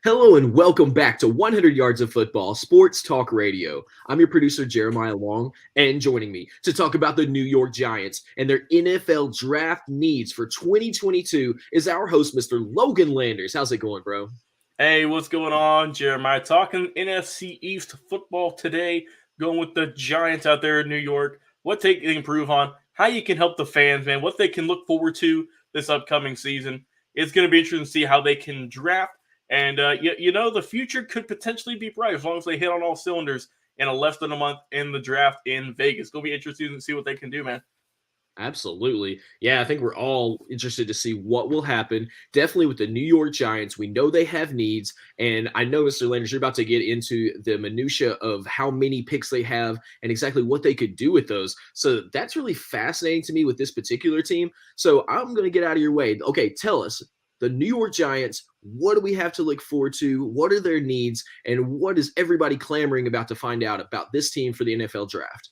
Hello and welcome back to 100 Yards of Football Sports Talk Radio. I'm your producer, Jeremiah Long, and joining me to talk about the New York Giants and their NFL draft needs for 2022 is our host, Mr. Logan Landers. How's it going, bro? Hey, what's going on, Jeremiah? Talking NFC East football today, going with the Giants out there in New York. What they can improve on, how you can help the fans, man, what they can look forward to this upcoming season. It's going to be interesting to see how they can draft. And, the future could potentially be bright as long as they hit on all cylinders in a less than a month in the draft in Vegas. It's going to be interesting to see what they can do, man. Absolutely. Yeah, I think we're all interested to see what will happen. Definitely with the New York Giants, we know they have needs. And I know, Mr. Landers, you're about to get into the minutia of how many picks they have and exactly what they could do with those. So that's really fascinating to me with this particular team. So I'm going to get out of your way. Okay, tell us, the New York Giants, what do we have to look forward to? What are their needs? And what is everybody clamoring about to find out about this team for the NFL draft?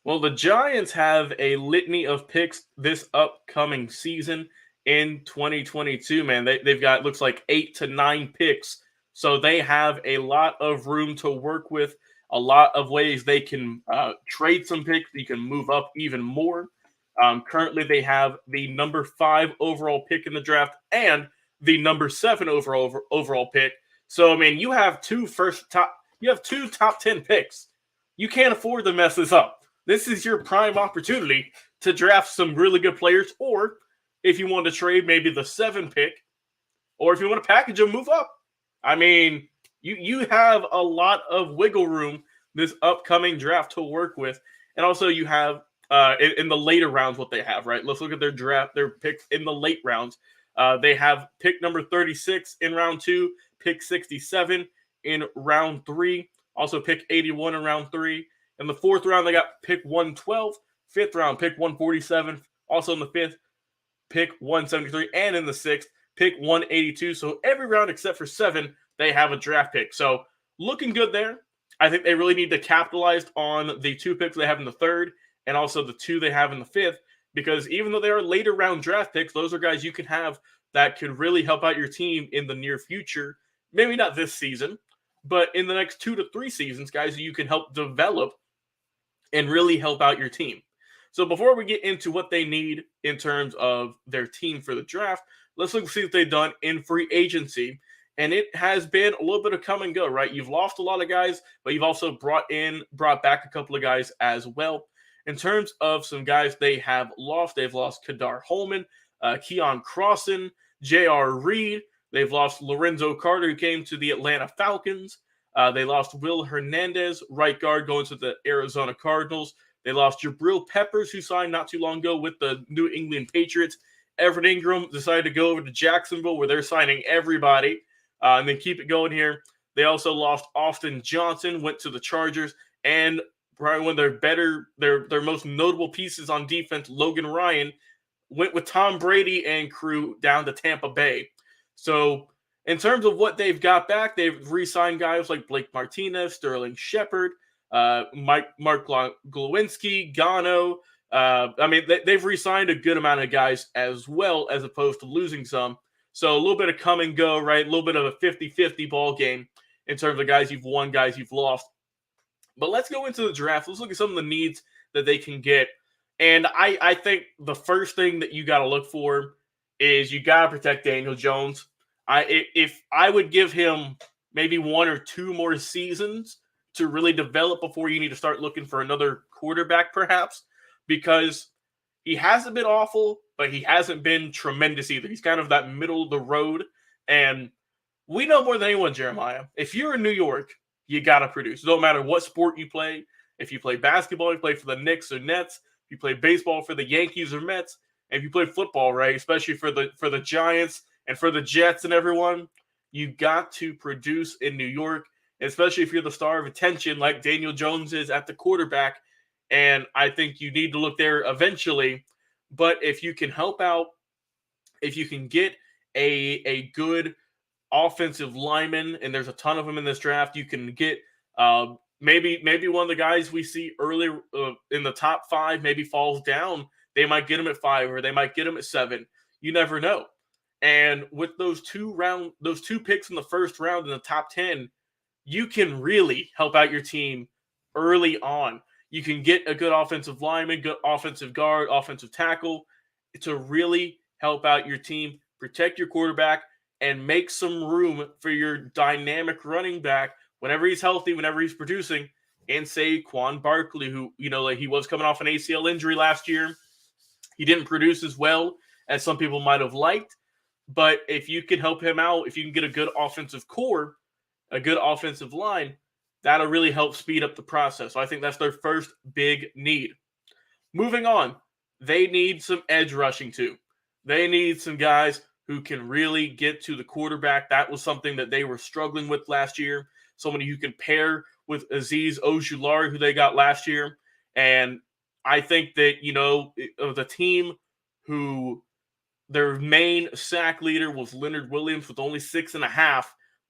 Well, the Giants have a litany of picks this upcoming season in 2022, man. They've got, looks like, 8 to 9 picks. So they have a lot of room to work with, a lot of ways they can trade some picks. You can move up even more. Currently, they have the number 5 overall pick in the draft and the number 7 overall pick. So, I mean, you have two top 10 picks. You can't afford to mess this up. This is your prime opportunity to draft some really good players, or if you want to trade maybe the 7 pick, or if you want to package them, move up. I mean, you have a lot of wiggle room this upcoming draft to work with, and also you have in the later rounds what they have. Right, let's look at their picks in the late rounds. They have pick number 36 in round 2, pick 67 in round 3, also pick 81 in round 3. In the 4th round, they got pick 112. 5th round, pick 147. Also in the 5th, pick 173. And in the 6th, pick 182. So every round except for 7, they have a draft pick. So looking good there. I think they really need to capitalize on the 2 picks they have in the 3rd and also the 2 they have in the 5th. Because even though they are later round draft picks, those are guys you can have that could really help out your team in the near future. Maybe not this season, but in the next 2 to 3 seasons, guys you can help develop and really help out your team. So before we get into what they need in terms of their team for the draft, let's look and see what they've done in free agency. And it has been a little bit of come and go, right? You've lost a lot of guys, but you've also brought back a couple of guys as well. In terms of some guys they have lost, they've lost Kadar Holman, Keon Crossan, J.R. Reed. They've lost Lorenzo Carter, who came to the Atlanta Falcons. They lost Will Hernandez, right guard, going to the Arizona Cardinals. They lost Jabril Peppers, who signed not too long ago with the New England Patriots. Everett Ingram decided to go over to Jacksonville, where they're signing everybody, and then keep it going here. They also lost Austin Johnson, went to the Chargers, and probably one of their most notable pieces on defense, Logan Ryan, went with Tom Brady and crew down to Tampa Bay. So in terms of what they've got back, they've re-signed guys like Blake Martinez, Sterling Shepard, Mark Glowinski, Gano. They've re-signed a good amount of guys as well, as opposed to losing some. So a little bit of come and go, right? A little bit of a 50-50 ball game in terms of guys you've won, guys you've lost. But let's go into the draft. Let's look at some of the needs that they can get. And I think the first thing that you got to look for is you got to protect Daniel Jones. If I would give him maybe 1 or 2 more seasons to really develop before you need to start looking for another quarterback, perhaps, because he hasn't been awful, but he hasn't been tremendous either. He's kind of that middle of the road. And we know more than anyone, Jeremiah, if you're in New York, you got to produce. It don't matter what sport you play. If you play basketball, you play for the Knicks or Nets. If you play baseball for the Yankees or Mets. And if you play football, right, especially for the Giants and for the Jets and everyone, you got to produce in New York, especially if you're the star of attention like Daniel Jones is at the quarterback. And I think you need to look there eventually. But if you can help out, if you can get a good offensive lineman, and there's a ton of them in this draft, you can get maybe one of the guys we see early in the top 5 maybe falls down. They might get him at 5 or they might get him at 7. You never know. And with those two picks in the first round in the top 10, you can really help out your team early on. You can get a good offensive lineman, good offensive guard, offensive tackle to really help out your team, protect your quarterback, and make some room for your dynamic running back whenever he's healthy, whenever he's producing. And Saquon Barkley, who, like he was coming off an ACL injury last year. He didn't produce as well as some people might have liked. But if you can help him out, if you can get a good offensive core, a good offensive line, that'll really help speed up the process. So I think that's their first big need. Moving on, they need some edge rushing too. They need some guys who can really get to the quarterback. That was something that they were struggling with last year. Somebody who can pair with Azeez Ojulari, who they got last year. And I think that, the team who their main sack leader was Leonard Williams with only 6.5,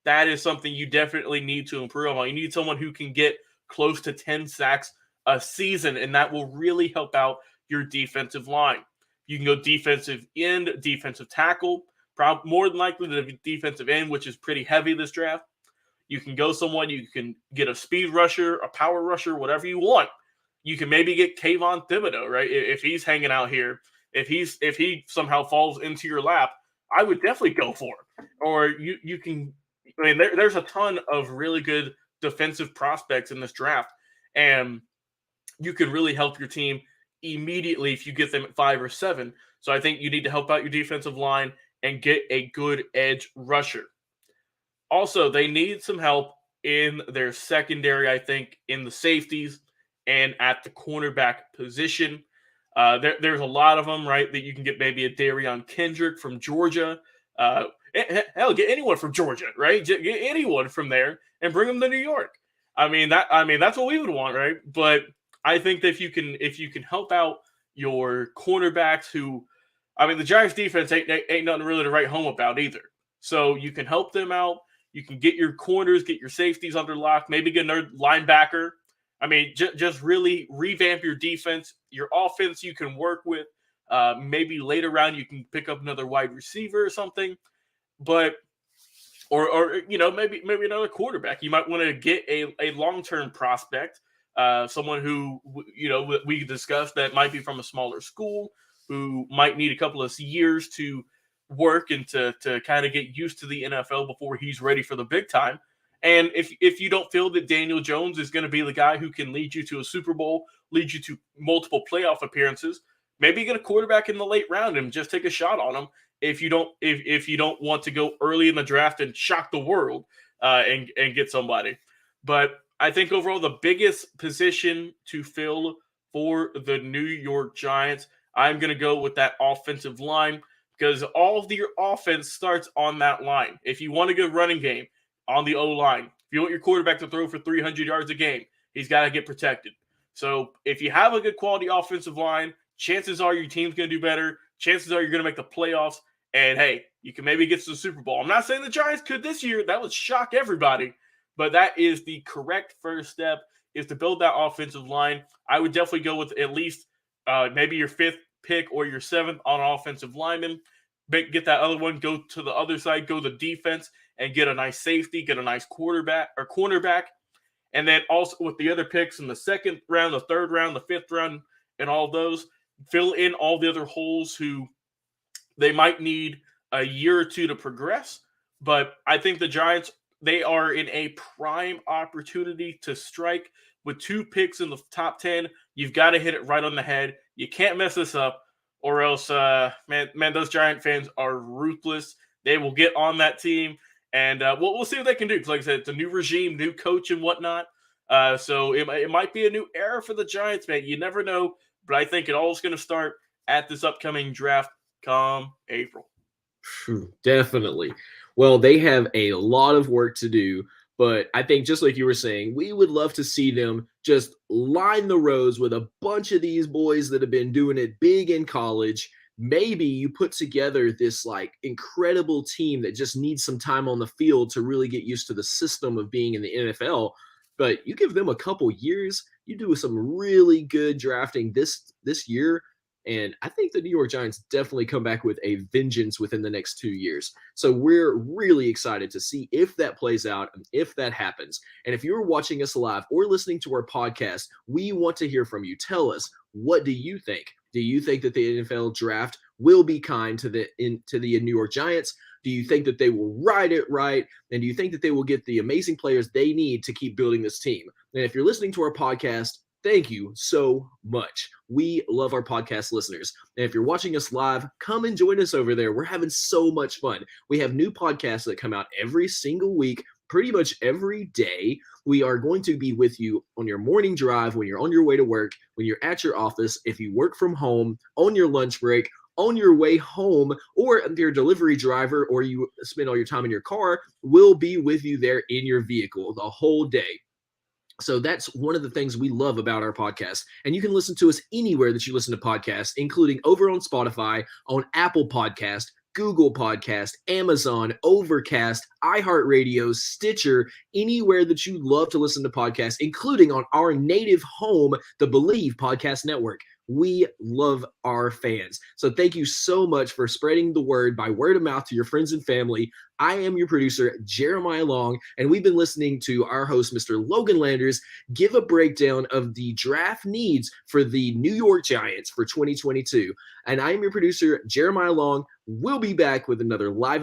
that is something you definitely need to improve on. You need someone who can get close to 10 sacks a season, and that will really help out your defensive line. You can go defensive end, defensive tackle, more than likely the defensive end, which is pretty heavy this draft. You can go someone, you can get a speed rusher, a power rusher, whatever you want. You can maybe get Kayvon Thibodeau, right? If he's hanging out here, if he somehow falls into your lap, I would definitely go for him. Or you can, there's a ton of really good defensive prospects in this draft, and you can really help your team immediately if you get them at 5 or 7. So I think you need to help out your defensive line and get a good edge rusher. Also, they need some help in their secondary, I think, in the safeties and at the cornerback position. There's a lot of them, right, that you can get maybe a Darion Kendrick from Georgia. Hell, get anyone from Georgia, right? Get anyone from there and bring them to New York. That's what we would want, right? But I think that if you can help out your cornerbacks, who, the Giants defense ain't nothing really to write home about either. So you can help them out. You can get your corners, get your safeties under lock, maybe get another linebacker. Just really revamp your defense. Your offense you can work with. Maybe later round you can pick up another wide receiver or something. But or maybe another quarterback. You might want to get a long-term prospect, someone who we discussed that might be from a smaller school, who might need a couple of years to work and to kind of get used to the NFL before he's ready for the big time. And if you don't feel that Daniel Jones is going to be the guy who can lead you to a Super Bowl, lead you to multiple playoff appearances, maybe get a quarterback in the late round and just take a shot on him. If you don't want to go early in the draft and shock the world and get somebody. But I think overall the biggest position to fill for the New York Giants, I'm going to go with that offensive line, because all of your offense starts on that line. If you want a good running game, on the O-line. If you want your quarterback to throw for 300 yards a game, he's got to get protected. So if you have a good quality offensive line, chances are your team's going to do better. Chances are you're going to make the playoffs. And, hey, you can maybe get to the Super Bowl. I'm not saying the Giants could this year. That would shock everybody. But that is the correct first step, is to build that offensive line. I would definitely go with at least maybe your 5th pick or your 7th on offensive lineman. Get that other one, go to the other side, go the defense, and get a nice safety, get a nice quarterback or cornerback. And then also with the other picks in the 2nd round, the 3rd round, the 5th round, and all those, fill in all the other holes who they might need a year or two to progress. But I think the Giants, they are in a prime opportunity to strike with 2 picks in the top 10. You've got to hit it right on the head. You can't mess this up, or else, man, those Giant fans are ruthless. They will get on that team. And we'll see what they can do. Because like I said, it's a new regime, new coach and whatnot. So it might be a new era for the Giants, man. You never know. But I think it all is going to start at this upcoming draft come April. Definitely. Well, they have a lot of work to do. But I think just like you were saying, we would love to see them just line the roads with a bunch of these boys that have been doing it big in college. Maybe you put together this like incredible team that just needs some time on the field to really get used to the system of being in the NFL. But you give them a couple years, you do some really good drafting this year. And I think the New York Giants definitely come back with a vengeance within the next 2 years. So we're really excited to see if that plays out and if that happens. And if you're watching us live or listening to our podcast, we want to hear from you. Tell us, what do you think? Do you think that the NFL draft will be kind to the New York Giants? Do you think that they will ride it right? And do you think that they will get the amazing players they need to keep building this team? And if you're listening to our podcast, thank you so much. We love our podcast listeners. And if you're watching us live, come and join us over there. We're having so much fun. We have new podcasts that come out every single week, pretty much every day. We are going to be with you on your morning drive, when you're on your way to work, when you're at your office, if you work from home, on your lunch break, on your way home, or if you're a delivery driver or you spend all your time in your car, we'll be with you there in your vehicle the whole day. So that's one of the things we love about our podcast. And you can listen to us anywhere that you listen to podcasts, including over on Spotify, on Apple Podcast, Google Podcast, Amazon, Overcast, iHeartRadio, Stitcher, anywhere that you love to listen to podcasts, including on our native home, the Believe Podcast Network. We love our fans. So thank you so much for spreading the word by word of mouth to your friends and family. I am your producer, Jeremiah Long, and we've been listening to our host, Mr. Logan Landers, give a breakdown of the draft needs for the New York Giants for 2022. And I am your producer, Jeremiah Long. We'll be back with another live